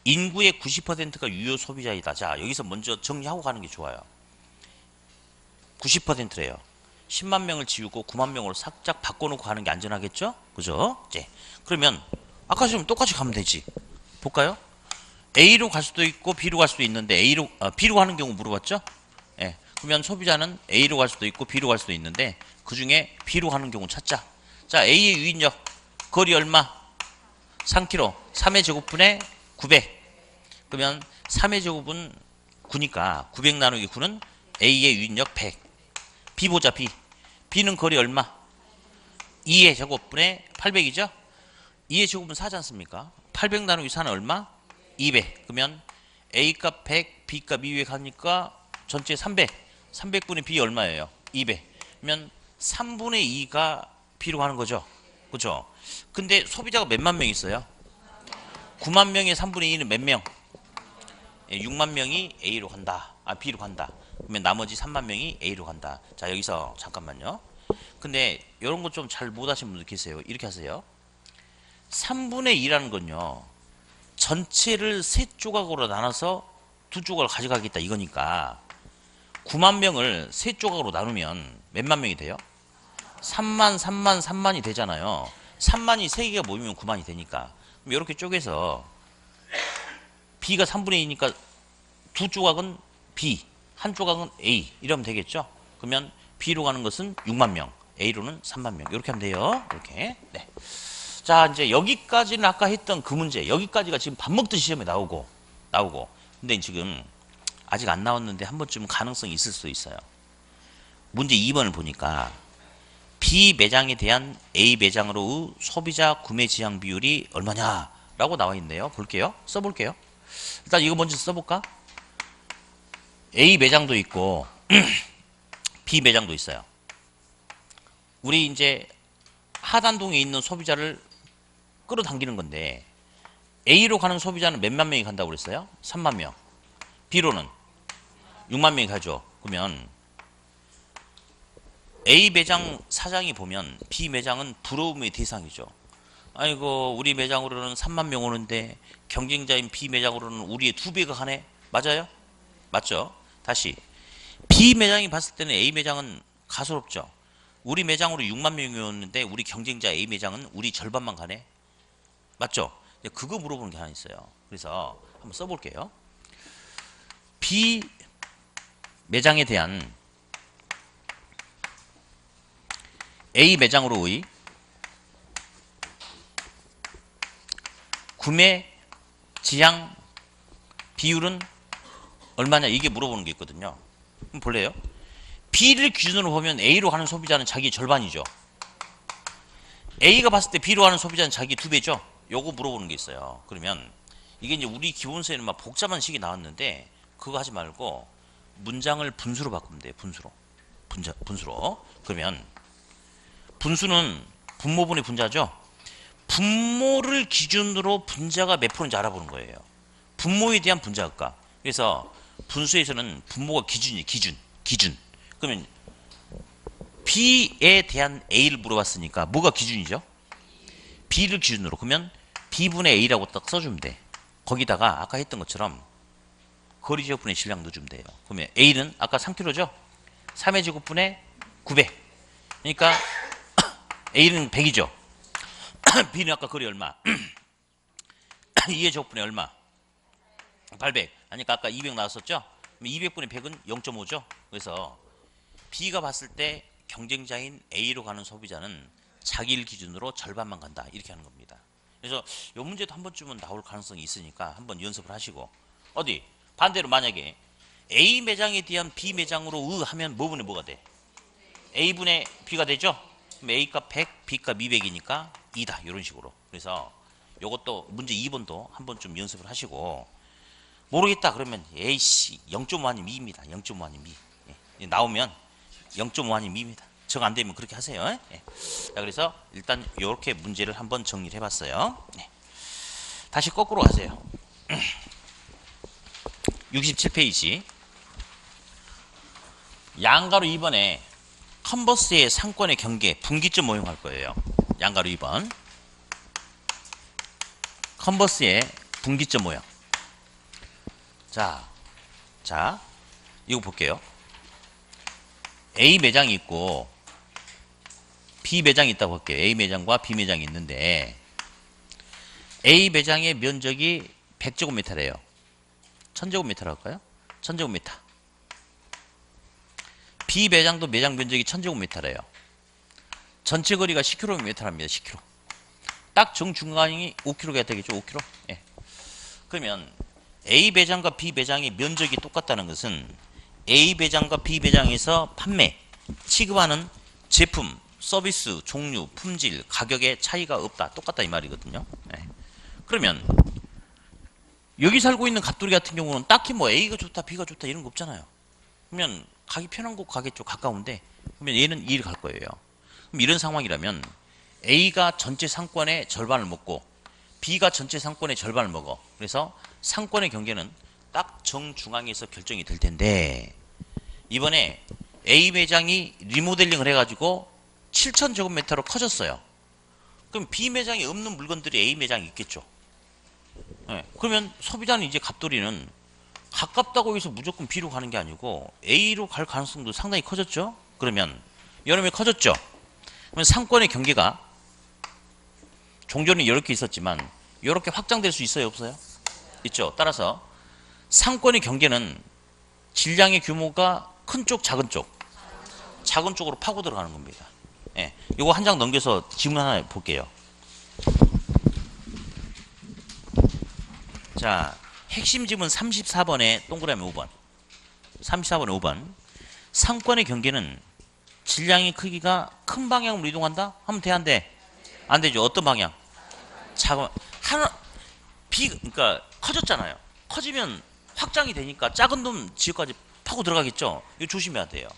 S1: 인구의 90%가 유효 소비자이다. 자, 여기서 먼저 정리하고 가는 게 좋아요. 90%래요. 10만 명을 지우고 9만 명으로 살짝 바꿔놓고 가는 게 안전하겠죠? 그죠? 이제 그러면 아까처럼 똑같이 가면 되지. 볼까요? A로 갈 수도 있고 B로 갈 수도 있는데 B로 가는 경우 물어봤죠? 예. 그러면 소비자는 A로 갈 수도 있고 B로 갈 수도 있는데 그 중에 B로 가는 경우 찾자. 자, A의 유인력 거리 얼마? 3km. 3의 제곱분의 900. 그러면 3의 제곱은 9니까 900 나누기 9는 A의 유인력 100. B 보자. B는 거리 얼마? 2의 제곱분의 800이죠? 2의 제곱은 4지 않습니까? 800 나누기 4는 얼마? 200. 그러면 A값 100, B값 200 하니까 전체 300. 300분의 B 얼마예요? 200. 그러면 3분의 2가 B로 가는 거죠. 그죠? 근데 소비자가 몇만 명 있어요? 9만 명의 3분의 2는 몇 명? 6만 명이 A로 간다. B로 간다. 그러면 나머지 3만 명이 A로 간다. 자, 여기서 잠깐만요. 근데 이런 거 좀 잘 못 하시는 분들 계세요. 이렇게 하세요. 3분의 2라는 건요. 전체를 세 조각으로 나눠서 두 조각을 가져가겠다 이거니까 9만 명을 세 조각으로 나누면 몇만 명이 돼요? 3만, 3만, 3만이 되잖아요. 3만이 3개가 모이면 9만이 되니까. 그럼 이렇게 쪼개서 B가 3분의 2니까 두 조각은 B, 한 조각은 A 이러면 되겠죠? 그러면 B로 가는 것은 6만 명, A로는 3만 명. 이렇게 하면 돼요. 이렇게. 네. 자, 이제 여기까지는 아까 했던 그 문제. 여기까지가 지금 밥 먹듯이 시험에 나오고. 근데 지금 아직 안 나왔는데 한 번쯤 가능성이 있을 수도 있어요. 문제 2번을 보니까 B 매장에 대한 A 매장으로의 소비자 구매 지향 비율이 얼마냐라고 나와 있네요. 볼게요. 써볼게요. 일단 이거 먼저 써볼까? A 매장도 있고 B 매장도 있어요. 우리 이제 하단동에 있는 소비자를 끌어당기는 건데 A로 가는 소비자는 몇만 명이 간다고 그랬어요? 3만 명. B로는 6만 명이 가죠. 그러면 A 매장 사장이 보면 B 매장은 부러움의 대상이죠. 아이고 우리 매장으로는 3만 명 오는데 경쟁자인 B 매장으로는 우리의 2배가 가네. 맞아요? 맞죠? 다시 B 매장이 봤을 때는 A 매장은 가소롭죠. 우리 매장으로 6만 명이 오는데 우리 경쟁자 A 매장은 우리 절반만 가네. 맞죠? 그거 물어보는 게 하나 있어요. 그래서 한번 써볼게요. B 매장에 대한 A 매장으로의 구매 지향 비율은 얼마냐 이게 물어보는 게 있거든요. 한번 볼래요? B를 기준으로 보면 A로 가는 소비자는 자기 절반이죠. A가 봤을 때 B로 가는 소비자는 자기 2배죠. 요거 물어보는 게 있어요. 그러면 이게 이제 우리 기본서에는 막 복잡한 식이 나왔는데 그거 하지 말고 문장을 분수로 바꾸면 돼요. 분수로. 그러면 분수는 분모분의 분자죠. 분모를 기준으로 분자가 몇 프로인지 알아보는 거예요. 분모에 대한 분자값. 그래서 분수에서는 분모가 기준. 그러면 B에 대한 A를 물어봤으니까 뭐가 기준이죠? B를 기준으로. 그러면 B분의 A라고 딱 써주면 돼. 거기다가 아까 했던 것처럼 거리제곱분의 질량 넣어주면 돼요. 그러면 A는 아까 3kg죠? 3의 제곱분의 900. 그러니까 A는 100이죠. B는 아까 거리 얼마? 2의 제곱분의 얼마? 800. 그러니까 아까 200 나왔었죠? 200분의 100은 0.5죠? 그래서 B가 봤을 때 경쟁자인 A로 가는 소비자는 자기를 기준으로 절반만 간다. 이렇게 하는 겁니다. 그래서 이 문제도 한 번쯤은 나올 가능성이 있으니까 한번 연습을 하시고 어디? 반대로 만약에 A 매장에 대한 B 매장으로 하면 뭐분의 뭐가 돼? A분의 B가 되죠? 그럼 A값 100, B값 200이니까 2다. 이런 식으로. 그래서 요것도 문제 2번도 한 번쯤 연습을 하시고 모르겠다 그러면 A씨 0.5 아니면 2입니다. 0.5 아니면 2. 예. 나오면 0.5 아니면 2입니다. 정 안 되면 그렇게 하세요. 예. 자, 그래서 일단 이렇게 문제를 한번 정리를 해봤어요. 예. 다시 거꾸로 가세요. 67페이지. 양가로 2번에 컨버스의 상권의 경계 분기점 모형할 거예요. 양가로 2번. 컨버스의 분기점 모형. 자, 이거 볼게요. A 매장이 있고 B 매장이 있다고 할게요. A 매장과 B 매장이 있는데 A 매장의 면적이 100제곱미터래요. 1000제곱미터라고 할까요? 1000제곱미터. B 매장도 매장 면적이 1000제곱미터래요. 전체 거리가 10km랍니다. 10km. 딱 정중간이 5km가 되겠죠. 5km. 예. 그러면 A 매장과 B 매장의 면적이 똑같다는 것은 A 매장과 B 매장에서 판매, 취급하는 제품, 서비스, 종류, 품질, 가격의 차이가 없다. 똑같다 이 말이거든요. 예. 그러면 여기 살고 있는 갑돌이 같은 경우는 딱히 뭐 A가 좋다, B가 좋다 이런 거 없잖아요. 그러면 가기 편한 곳 가겠죠. 가까운데. 그러면 얘는 E를 갈 거예요. 그럼 이런 상황이라면 A가 전체 상권의 절반을 먹고 B가 전체 상권의 절반을 먹어. 그래서 상권의 경계는 딱 정중앙에서 결정이 될 텐데 이번에 A 매장이 리모델링을 해가지고 7000제곱미터로 커졌어요. 그럼 B 매장에 없는 물건들이 A 매장에 있겠죠. 네. 그러면 소비자는 이제 갑돌이는 가깝다고 해서 무조건 B로 가는 게 아니고 A로 갈 가능성도 상당히 커졌죠. 그러면 여름에 커졌죠. 그러면 상권의 경계가 종전에 이렇게 있었지만 이렇게 확장될 수 있어요, 없어요? 있죠. 따라서 상권의 경계는 질량의 규모가 큰 쪽, 작은 쪽, 작은 쪽으로 파고 들어가는 겁니다. 예, 이거 한 장 넘겨서 질문 하나 볼게요. 자, 핵심 지문 34번에 동그라미 5번. 34번에 5번. 상권의 경계는 질량의 크기가 큰 방향으로 이동한다? 하면 돼, 안 돼? 안 되죠. 어떤 방향? 작은 하나 그러니까 커졌잖아요. 커지면 확장이 되니까 작은 놈 지역까지 파고 들어가겠죠. 이거 조심해야 돼요.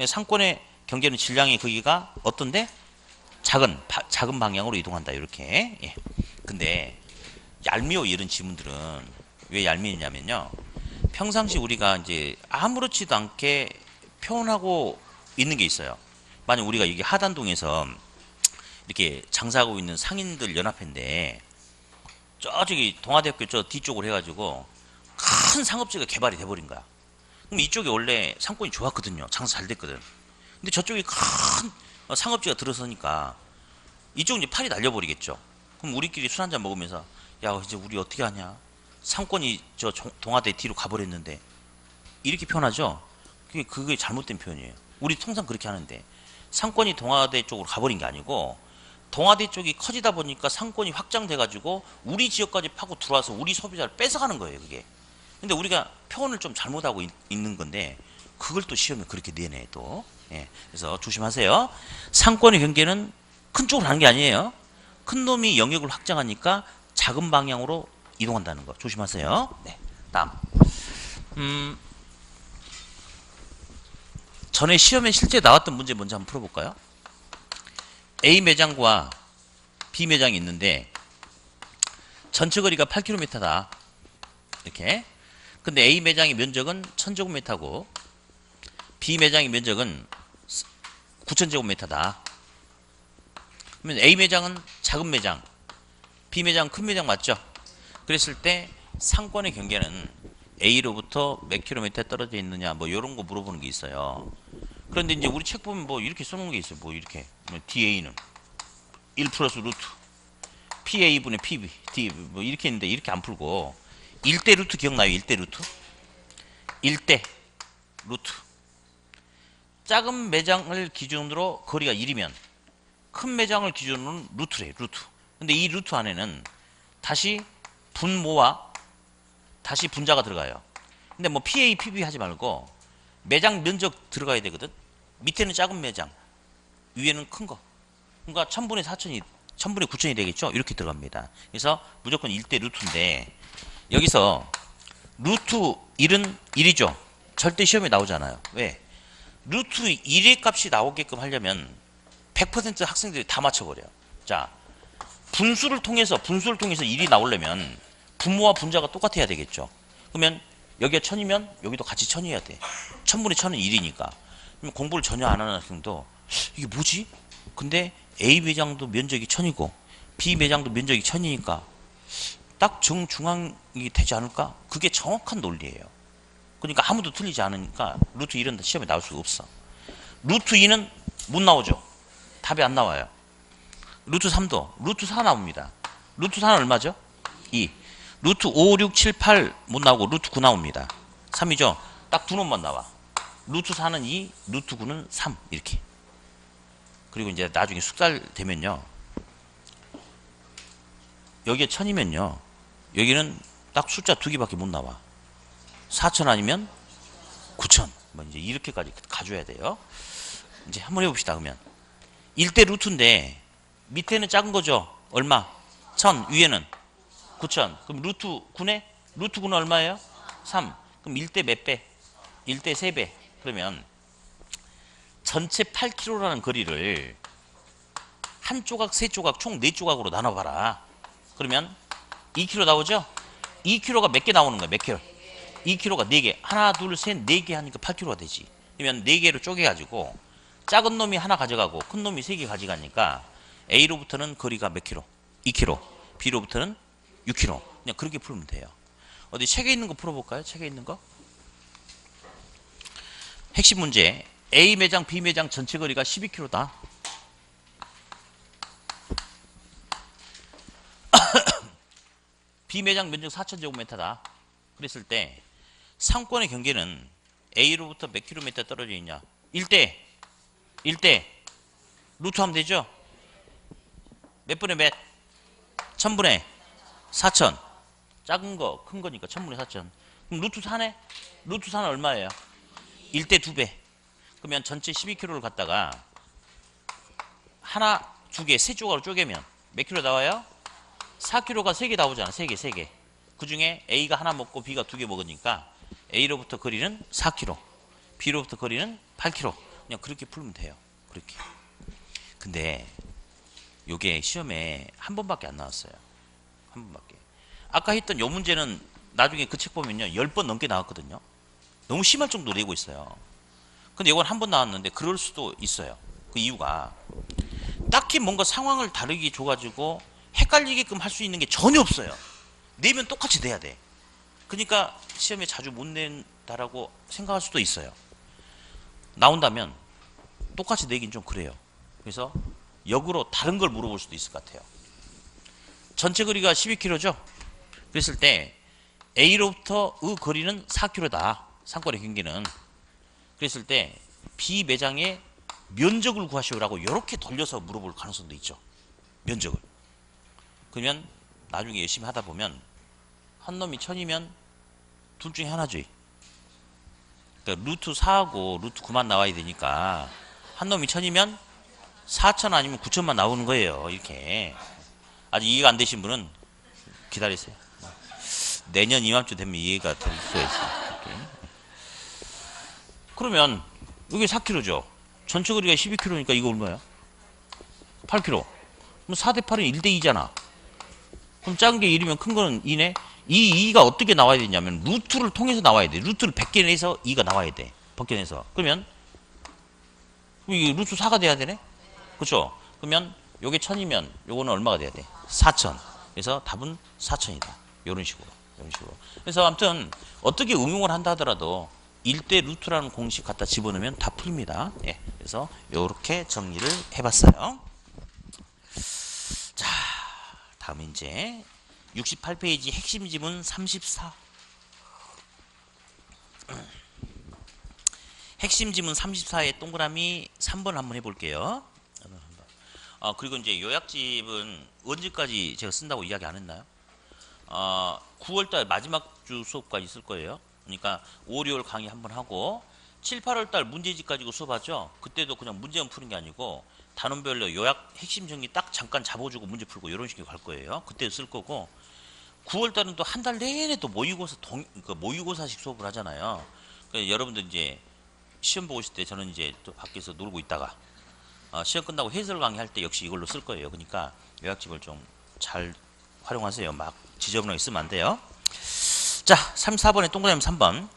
S1: 상권의 경계는 질량의 크기가 어떤데? 작은 방향으로 이동한다. 이렇게. 예. 근데 얄미워 이런 지문들은 왜 얄미우냐면요. 평상시 우리가 이제 아무렇지도 않게 표현하고 있는 게 있어요. 만약 우리가 여기 하단동에서 이렇게 장사하고 있는 상인들 연합회인데 저기 동아대학교 저 뒤쪽으로 해가지고 큰 상업지가 개발이 돼버린 거야. 그럼 이쪽이 원래 상권이 좋았거든요. 장사 잘 됐거든. 근데 저쪽이 큰 상업지가 들어서니까 이쪽 이제 팔이 날려버리겠죠. 그럼 우리끼리 술 한잔 먹으면서 야 이제 우리 어떻게 하냐. 상권이 저 동아대 뒤로 가버렸는데 이렇게 표현하죠. 그게 잘못된 표현이에요. 우리 통상 그렇게 하는데 상권이 동아대 쪽으로 가버린 게 아니고 동아대 쪽이 커지다 보니까 상권이 확장돼가지고 우리 지역까지 파고 들어와서 우리 소비자를 뺏어가는 거예요. 그게. 근데 우리가 표현을 좀 잘못하고 있는 건데 그걸 또 시험에 그렇게 내내 또. 예. 그래서 조심하세요. 상권의 경계는 큰 쪽으로 가는 게 아니에요. 큰 놈이 영역을 확장하니까 작은 방향으로 이동한다는 거 조심하세요. 네. 다음. 전에 시험에 실제 나왔던 문제 먼저 한번 풀어볼까요? A 매장과 B 매장이 있는데 전체 거리가 8km다. 이렇게. 근데 A 매장의 면적은 1000제곱미터고 B 매장의 면적은 9000제곱미터다. 그러면 A 매장은 작은 매장, B 매장은 큰 매장 맞죠? 그랬을 때 상권의 경계는 A로부터 몇 킬로미터 떨어져 있느냐 뭐 이런 거 물어보는 게 있어요. 그런데 이제 우리 책 보면 뭐 이렇게 써놓은 게 있어요. 뭐 이렇게 DA는 1 플러스 루트 PA분의 PB D 뭐 이렇게 있는데 이렇게 안 풀고 1대 루트 기억나요? 1대 루트? 1대 루트. 작은 매장을 기준으로 거리가 1이면 큰 매장을 기준으로는 루트래. 루트. 근데 이 루트 안에는 다시 분모와 다시 분자가 들어가요. 근데 뭐 PA, PB 하지 말고 매장 면적 들어가야 되거든. 밑에는 작은 매장, 위에는 큰 거. 그러니까 1000분의 4000이 1000분의 9000이 되겠죠. 이렇게 들어갑니다. 그래서 무조건 1대 루트인데 여기서 루트 1은 1이죠. 절대 시험에 나오잖아요. 왜? 루트 1의 값이 나오게끔 하려면 100% 학생들이 다 맞춰버려요. 자, 분수를 통해서 1이 나오려면 분모와 분자가 똑같아야 되겠죠. 그러면 여기가 1000이면 여기도 같이 1000이어야 돼. 1000분의 1000은 1이니까. 그럼 공부를 전혀 안 하는 학생도 이게 뭐지? 근데 A 매장도 면적이 1000이고 B 매장도 면적이 1000이니까 딱 정중앙이 되지 않을까? 그게 정확한 논리예요. 그러니까 아무도 틀리지 않으니까 루트 1은 시험에 나올 수가 없어. 루트 2는 못 나오죠. 답이 안 나와요. 루트 3도 루트 4 나옵니다. 루트 4는 얼마죠? 2. 루트 5, 6, 7, 8 못 나오고 루트 9 나옵니다. 3이죠? 딱 두 놈만 나와. 루트 4는 2, 루트 9는 3 이렇게. 그리고 이제 나중에 숙달 되면요, 여기에 1000이면요 여기는 딱 숫자 두 개밖에 못 나와. 4000 아니면 9000 뭐 이제 이렇게까지 가져야 돼요. 이제 한번 해봅시다. 그러면 1대 루트인데 밑에는 작은 거죠. 얼마? 1000. 위에는 9000. 그럼 루트 9네? 루트 9는 얼마예요? 3. 그럼 1대 몇 배? 1대 3배. 그러면 전체 8km라는 거리를 한 조각, 세 조각, 총 4조각으로 나눠봐라. 그러면 2km 나오죠? 2km가 몇 개 나오는 거야? 몇 킬로? 2km가 4개. 하나, 둘, 셋, 4개 하니까 8km가 되지. 그러면 4개로 쪼개가지고 작은 놈이 하나 가져가고 큰 놈이 3개 가져가니까 A로부터는 거리가 몇 킬로? 2km. B로부터는 6km. 그냥 그렇게 풀면 돼요. 어디 책에 있는 거 풀어볼까요? 책에 있는 거? 핵심 문제. A 매장, B 매장 전체 거리가 12km다. B 매장 면적 4000제곱미터다. 그랬을 때 상권의 경계는 A로부터 몇 킬로미터 떨어져 있냐? 1대 루트 하면 되죠? 몇 분의 몇? 1000분의 4000. 작은 거, 큰 거니까 1000분의 4000. 그럼 루트 4네? 루트 4는 얼마예요? 1대 2배. 그러면 전체 12km를 갖다가 하나, 두 개, 세 조각으로 쪼개면 몇 킬로 나와요? 4km가 3개 나오잖아. 3개. 그 중에 A가 하나 먹고 B가 2개 먹으니까 A로부터 거리는 4km, B로부터 거리는 8km. 그냥 그렇게 풀면 돼요. 그렇게. 근데 요게 시험에 한 번밖에 안 나왔어요. 한 번밖에. 아까 했던 요 문제는 나중에 그 책 보면요 10번 넘게 나왔거든요. 너무 심할 정도로 내고 있어요. 근데 이건 한 번 나왔는데 그럴 수도 있어요. 그 이유가 딱히 뭔가 상황을 다르게 줘가지고 헷갈리게끔 할 수 있는 게 전혀 없어요. 내면 똑같이 내야 돼. 그러니까 시험에 자주 못 낸다라고 생각할 수도 있어요. 나온다면 똑같이 내긴 좀 그래요. 그래서 역으로 다른 걸 물어볼 수도 있을 것 같아요. 전체 거리가 12km죠? 그랬을 때 A로부터의 거리는 4km다. 상권의 경계는. 그랬을 때 B 매장의 면적을 구하시오라고 이렇게 돌려서 물어볼 가능성도 있죠. 면적을. 그러면 나중에 열심히 하다 보면 한 놈이 1000이면 둘 중에 하나죠. 그러니까 루트 4하고 루트 9만 나와야 되니까 한 놈이 1000이면 4000 아니면 9000만 나오는 거예요. 이렇게. 아직 이해가 안 되신 분은 기다리세요. 내년 이맘쯤 되면 이해가 될 수가 있어요. 이렇게. 그러면 이게 4km죠. 전체 거리가 12km니까 이거 얼마야? 8km. 그럼 4대 8은 1대 2잖아. 그럼 작은 게 1이면 큰 거는 2네? 이 2가 어떻게 나와야 되냐면 루트를 통해서 나와야 돼. 루트를 100개 내서 2가 나와야 돼. 벗겨내서. 그러면 이게 루트 4가 돼야 되네? 그쵸? 그러면 요게 1000이면 요거는 얼마가 돼야 돼? 4000. 그래서 답은 4000이다. 요런 식으로. 그래서 아무튼 어떻게 응용을 한다 하더라도 1대 루트라는 공식 갖다 집어넣으면 다 풀립니다. 예. 그래서 요렇게 정리를 해봤어요. 자, 다음 이제 68페이지 핵심 지문 34. 핵심 지문 34의 동그라미 3번 한번 해볼게요. 그리고 이제 요약집은 언제까지 제가 쓴다고 이야기 안 했나요? 9월달 마지막 주 수업까지 있을 거예요. 그러니까 5, 6월 강의 한번 하고 7, 8월달 문제집 가지고 수업하죠. 그때도 그냥 문제만 푸는 게 아니고 단원별로 요약 핵심 정리 딱 잠깐 잡아주고 문제 풀고 이런 식으로 갈 거예요. 그때 쓸 거고 9월달은 또 한 달 내내 또 모의고사식 수업을 하잖아요. 그러니까 여러분들 이제 시험 보고 있을 때 저는 이제 또 밖에서 놀고 있다가 시험 끝나고 해설 강의 할 때 역시 이걸로 쓸 거예요. 그러니까 요약집을 좀 잘 활용하세요. 막 지저분하게 쓰면 안 돼요. 자, 34번에 동그라미 3번.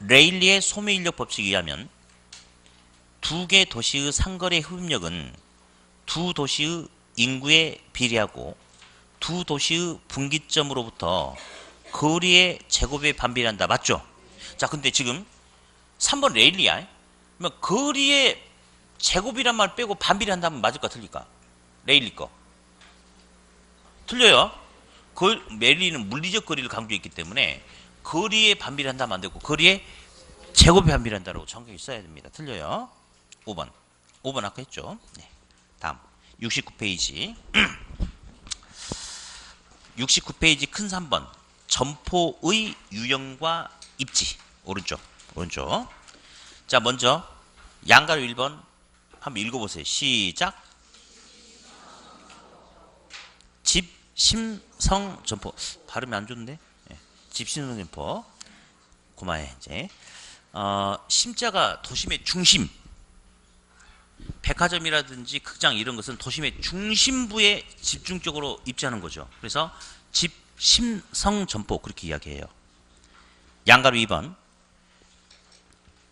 S1: 레일리의 소매인력 법칙에 의하면 두 개 도시의 상거래 흡입력은 두 도시의 인구에 비례하고 두 도시의 분기점으로부터 거리의 제곱에 반비례한다. 맞죠? 자, 근데 지금 3번 레일리야. 그러면 거리의 제곱이란 말 빼고 반비례한다면 맞을까 틀릴까? 레일리 거. 틀려요. 레일리는 물리적 거리를 강조했기 때문에 거리에 반비례한다면 안 되고 거리에 제곱에 반비례한다라고 정확히 써야 됩니다. 틀려요. 5번. 5번 아까 했죠. 네. 다음 69페이지 69페이지 큰 3번 점포의 유형과 입지. 오른쪽. 자, 먼저 양가로 1번 한번 읽어보세요. 시작. 집, 심, 성, 점포. 발음이 안 좋은데? 네. 집, 심, 성, 점포. 고마해, 이제. 심자가 도심의 중심. 백화점이라든지 극장 이런 것은 도심의 중심부에 집중적으로 입지하는 거죠. 그래서 집, 심, 성, 점포. 그렇게 이야기해요. 양가로 2번.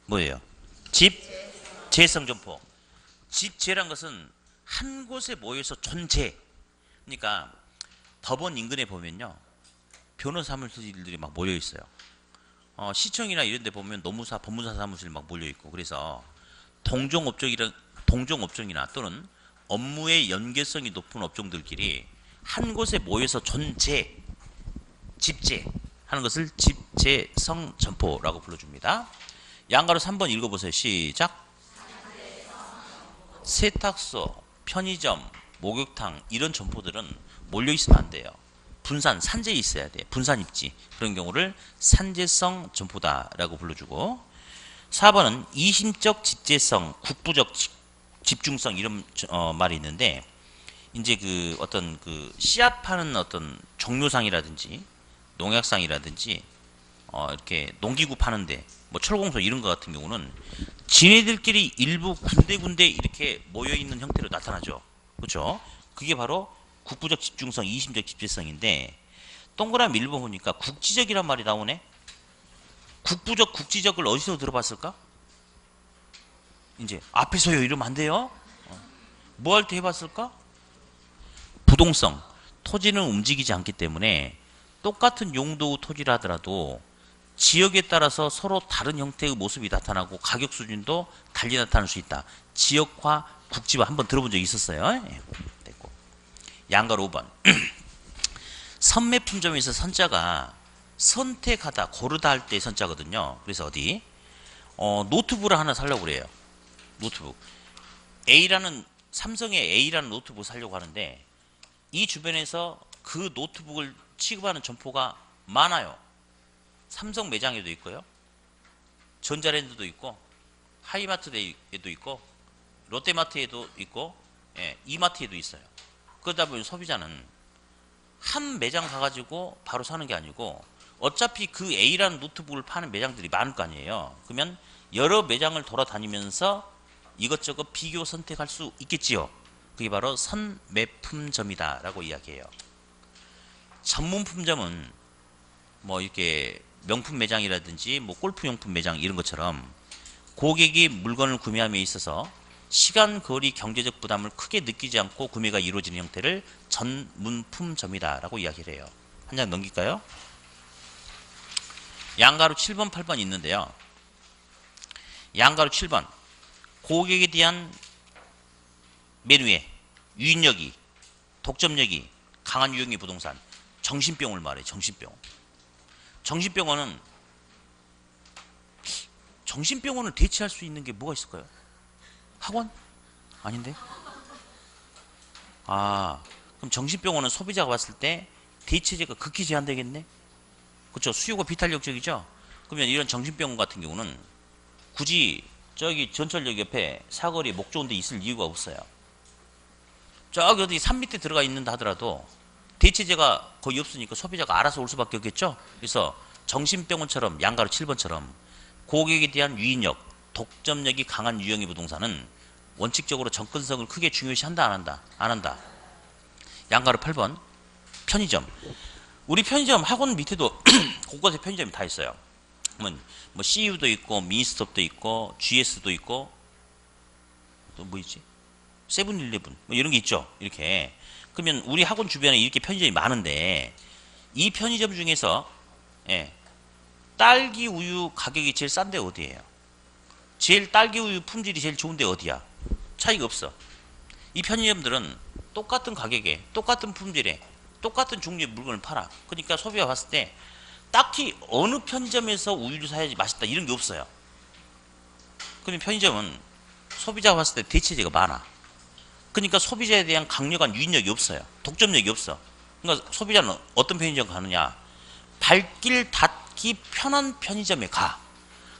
S1: 뭐예요? 집, 재성, 점포. 집, 재란 것은 한 곳에 모여서 존재. 그러니까 법원 인근에 보면요. 변호사 사무실들이 막 모여 있어요. 시청이나 이런 데 보면 노무사, 법무사 사무실 막 몰려 있고. 그래서 동종업종이나 또는 업무의 연계성이 높은 업종들끼리 한 곳에 모여서 존재, 집재 하는 것을 집재성 점포라고 불러줍니다. 양가로 3번 읽어보세요. 시작. 세탁소, 편의점, 목욕탕 이런 점포들은 몰려 있으면 안 돼요. 분산, 산재에 있어야 돼. 분산 입지. 그런 경우를 산재성 점포다라고 불러주고 4번은 이심적 집재성, 국부적 집중성 이런 말이 있는데 이제 그 어떤 그 씨앗 파는 어떤 종료상이라든지 농약상이라든지 이렇게 농기구 파는데 뭐 철공소 이런 것 같은 경우는 지네들끼리 일부 군데군데 이렇게 모여 있는 형태로 나타나죠. 그렇죠? 그게 바로 국부적 집중성, 이심적 집재성인데 동그라미 1번 보니까 국지적이란 말이 나오네. 국부적, 국지적을 어디서 들어봤을까? 이제 앞에서요 이러면 안 돼요. 뭐 할 때 해봤을까? 부동성, 토지는 움직이지 않기 때문에 똑같은 용도 토지를 하더라도 지역에 따라서 서로 다른 형태의 모습이 나타나고 가격 수준도 달리 나타날 수 있다. 지역화, 국지화 한번 들어본 적 있었어요. 예, 됐고. 양가로 5번. 선매품점에서 선자가 선택하다, 고르다 할 때 선자거든요. 그래서 어디? 노트북을 하나 사려고 그래요. 노트북. 삼성의 A라는 노트북을 사려고 하는데 이 주변에서 그 노트북을 취급하는 점포가 많아요. 삼성 매장에도 있고요. 전자랜드도 있고 하이마트에도 있고 롯데마트에도 있고 예, 이마트에도 있어요. 그러다 보면 소비자는 한 매장 가가지고 바로 사는 게 아니고 어차피 그 A라는 노트북을 파는 매장들이 많을 거 아니에요. 그러면 여러 매장을 돌아다니면서 이것저것 비교 선택할 수 있겠지요. 그게 바로 선매품점이다 라고 이야기해요. 전문품점은 뭐 이렇게 명품 매장이라든지 뭐 골프용품 매장 이런 것처럼 고객이 물건을 구매함에 있어서 시간, 거리, 경제적 부담을 크게 느끼지 않고 구매가 이루어지는 형태를 전문품점이다 라고 이야기를 해요. 한 장 넘길까요? 양가로 7번, 8번 있는데요. 양가로 7번. 고객에 대한 메뉴에 유인력이, 독점력이 강한 유형의 부동산. 정신병을 말해. 정신병원을 대체할 수 있는 게 뭐가 있을까요? 학원? 아닌데? 그럼 정신병원은 소비자가 봤을 때 대체제가 극히 제한되겠네? 그렇죠? 수요가 비탄력적이죠? 그러면 이런 정신병원 같은 경우는 굳이 저기 전철역 옆에 사거리 목 좋은 데 있을 이유가 없어요. 저기 어디 산 밑에 들어가 있는다 하더라도 대체제가 거의 없으니까 소비자가 알아서 올 수밖에 없겠죠? 그래서 정신병원처럼 양가로 7번처럼 고객에 대한 유인력, 독점력이 강한 유형의 부동산은 원칙적으로 접근성을 크게 중요시한다, 안 한다? 양가로 8번. 편의점. 우리 편의점 학원 밑에도 곳곳에 편의점이 다 있어요. 뭐 CU도 있고 미니스톱도 있고 GS도 있고 또 뭐 있지? 세븐일레븐 뭐 이런 게 있죠. 이렇게. 그러면 우리 학원 주변에 이렇게 편의점이 많은데 이 편의점 중에서 예, 딸기 우유 가격이 제일 싼 데 어디예요? 제일 딸기 우유 품질이 제일 좋은 데 어디야? 차이가 없어. 이 편의점들은 똑같은 가격에 똑같은 품질에 똑같은 종류의 물건을 팔아. 그러니까 소비자 봤을 때 딱히 어느 편의점에서 우유를 사야지 맛있다 이런 게 없어요. 그럼 편의점은 소비자가 봤을 때 대체제가 많아. 그러니까 소비자에 대한 강력한 유인력이 없어요. 독점력이 없어. 그러니까 소비자는 어떤 편의점 가느냐? 발길 닿기 편한 편의점에 가.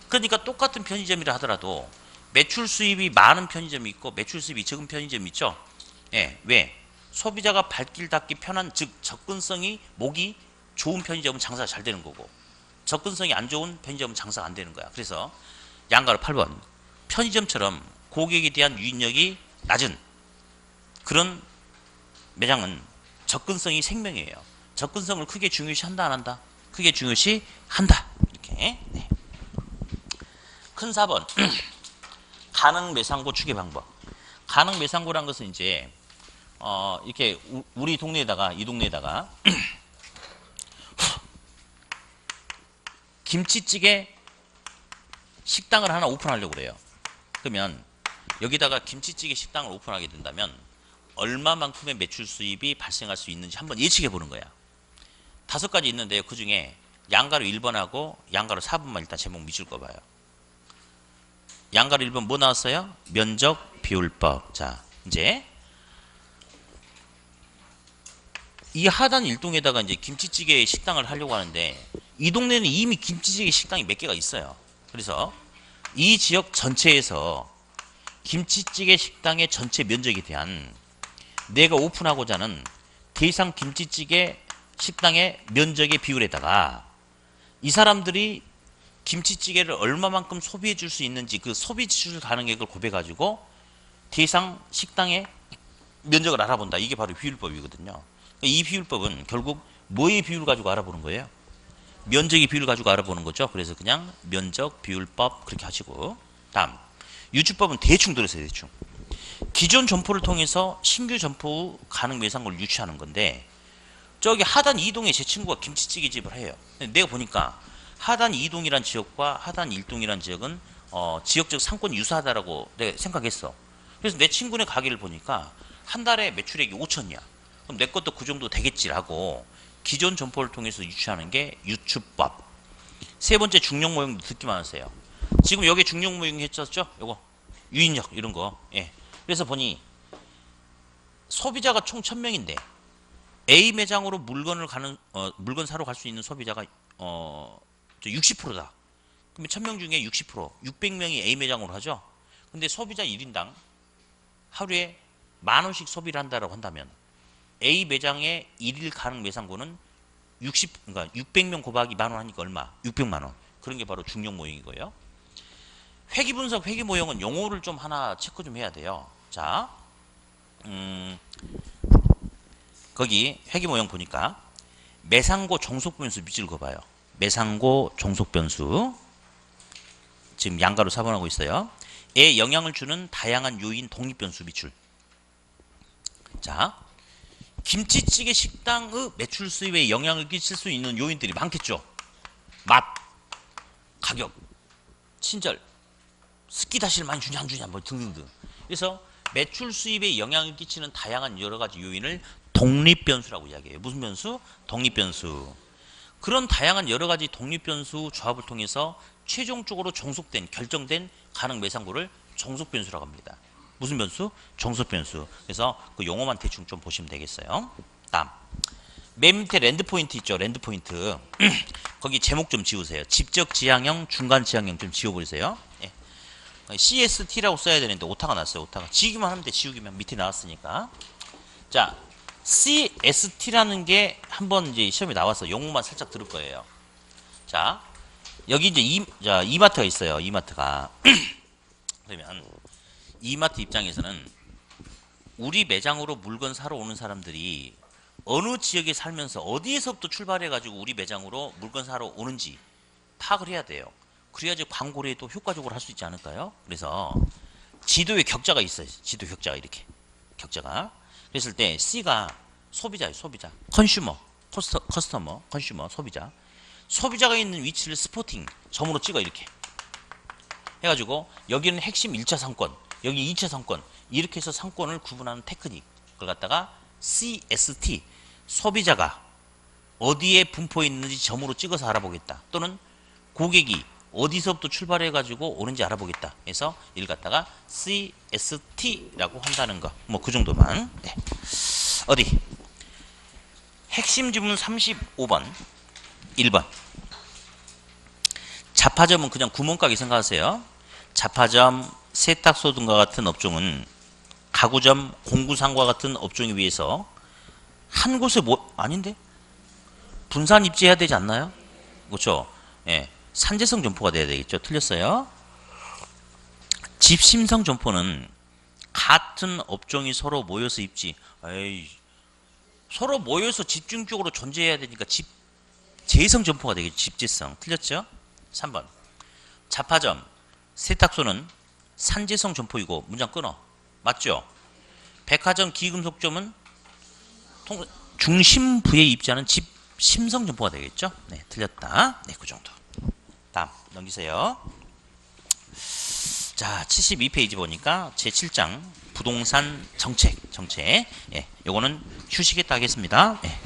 S1: 그러니까 똑같은 편의점이라 하더라도 매출 수입이 많은 편의점이 있고 매출 수입이 적은 편의점이 있죠. 예, 왜? 소비자가 발길 닿기 편한, 즉 접근성이 목이 좋은 편의점은 장사가 잘 되는 거고 접근성이 안 좋은 편의점은 장사가 안 되는 거야. 그래서 양가로 8번 편의점처럼 고객에 대한 유인력이 낮은 그런 매장은 접근성이 생명이에요. 접근성을 크게 중요시 한다 안 한다? 크게 중요시 한다. 이렇게. 네. 큰 4번 가능 매상고 추계 방법. 가능 매상고란 것은 이제 이렇게 우리 동네에다가 이 동네에다가 김치찌개 식당을 하나 오픈하려고 그래요. 그러면 여기다가 김치찌개 식당을 오픈하게 된다면 얼마만큼의 매출 수입이 발생할 수 있는지 한번 예측해 보는 거야. 5가지 있는데요. 그 중에 양가로 1번하고 양가로 4번만 일단 제목 밑줄 꺼봐요. 양가로 1번 뭐 나왔어요? 면적 비율법. 자, 이제 이 하단 일동에다가 이제 김치찌개 식당을 하려고 하는데 이 동네는 이미 김치찌개 식당이 몇 개가 있어요. 그래서 이 지역 전체에서 김치찌개 식당의 전체 면적에 대한 내가 오픈하고자 하는 대상 김치찌개 식당의 면적의 비율에다가 이 사람들이 김치찌개를 얼마만큼 소비해 줄 수 있는지 그 소비 지출 가능액을 곱해가지고 대상 식당의 면적을 알아본다. 이게 바로 비율법이거든요. 이 비율법은 결국 뭐의 비율을 가지고 알아보는 거예요? 면적의 비율을 가지고 알아보는 거죠. 그래서 그냥 면적 비율법 그렇게 하시고, 다음 유추법은 대충 들으세요. 대충 기존 점포를 통해서 신규 점포 가능 매상고를 유치하는 건데 저기 하단 2동에 제 친구가 김치찌개 집을 해요. 근데 내가 보니까 하단 2동이란 지역과 하단 1동이란 지역은 지역적 상권이 유사하다라고 내가 생각했어. 그래서 내 친구네 가게를 보니까 한 달에 매출액이 5천이야. 그럼 내 것도 그 정도 되겠지라고 기존 점포를 통해서 유치하는 게 유추법. 세 번째 중용 모형도 듣기만 하세요. 지금 여기 중용 모형 했었죠? 요거 유인력 이런 거. 예. 그래서 보니 소비자가 총 1000명인데 A 매장으로 물건 사러 갈 수 있는 소비자가 60%다. 그러면 1000명 중에 60%, 600명이 A 매장으로 하죠. 근데 소비자 1인당 하루에 10,000원씩 소비를 한다라고 한다면 A 매장의 1일 가능 매상고는 그러니까 600명 곱하기 10,000원 하니까 얼마? 600만 원. 그런 게 바로 중용 모형이고요. 회기 분석, 회기 모형은 용어를 좀 하나 체크 좀 해야 돼요. 자, 거기 회기 모형 보니까 매상고 종속 변수 밑줄 그어봐요. 매상고 종속 변수 지금 양가로 4번하고 있어요. 에 영향을 주는 다양한 요인 독립 변수 밑줄. 자, 김치찌개 식당의 매출 수입에 영향을 끼칠 수 있는 요인들이 많겠죠. 맛, 가격, 친절, 습기다시를 많이 주냐 안 주냐 뭐 등등등. 그래서 매출 수입에 영향을 끼치는 다양한 여러 가지 요인을 독립 변수라고 이야기해요. 무슨 변수? 독립 변수. 그런 다양한 여러 가지 독립 변수 조합을 통해서 최종적으로 종속된 결정된 가능 매상고를 종속 변수라고 합니다. 무슨 변수? 종속 변수. 그래서 그 용어만 대충 좀 보시면 되겠어요. 다음 맨 밑에 랜드 포인트 있죠. 랜드 포인트 거기 제목 좀 지우세요. 직접 지향형, 중간 지향형 좀 지워버리세요. 예. CST라고 써야 되는데 오타가 났어요. 오타가 지우기만 하면 돼. 지우기만 밑에 나왔으니까. 자, CST라는 게 한번 이제 시험에 나와서 용어만 살짝 들을 거예요. 자, 여기 이제 이마트가 있어요. 이마트가 그러면 이마트 입장에서는 우리 매장으로 물건 사러 오는 사람들이 어느 지역에 살면서 어디에서부터 출발해가지고 우리 매장으로 물건 사러 오는지 파악을 해야 돼요. 그래야지 광고를 또 효과적으로 할 수 있지 않을까요? 그래서 지도에 격자가 있어요. 지도 격자가 이렇게 격자가. 그랬을 때 C가 소비자예요. 소비자. 컨슈머, 커스터머, 컨슈머, 소비자. 소비자가 있는 위치를 스포팅 점으로 찍어 이렇게 해가지고 여기는 핵심 1차 상권, 여기 2차 상권, 이렇게 해서 상권을 구분하는 테크닉. 그걸 갖다가 CST, 소비자가 어디에 분포해 있는지 점으로 찍어서 알아보겠다. 또는 고객이 어디서부터 출발해 가지고 오는지 알아보겠다. 그래서 이를 갖다가 CST라고 한다는 거. 뭐 그 정도만. 네. 어디? 핵심 지문 35번. 1번. 잡화점은 그냥 구멍가게 생각하세요. 잡화점, 세탁소 등과 같은 업종은 가구점, 공구상과 같은 업종에 비해서 한 곳에 아닌데? 분산 입지해야 되지 않나요? 그렇죠? 예. 산재성 점포가 돼야 되겠죠. 틀렸어요. 집심성 점포는 같은 업종이 서로 모여서 입지. 에이, 서로 모여서 집중적으로 존재해야 되니까 집재성 점포가 되겠죠. 집재성. 틀렸죠? 3번. 잡화점, 세탁소는 산재성 점포이고 문장 끊어. 맞죠? 백화점, 기금속점은 중심부에 입지하는 집심성 점포가 되겠죠? 네, 틀렸다. 네, 그 정도. 다음 넘기세요. 자, 72페이지 보니까 제7장 부동산 정책. 예, 요거는 휴식했다 하겠습니다. 예.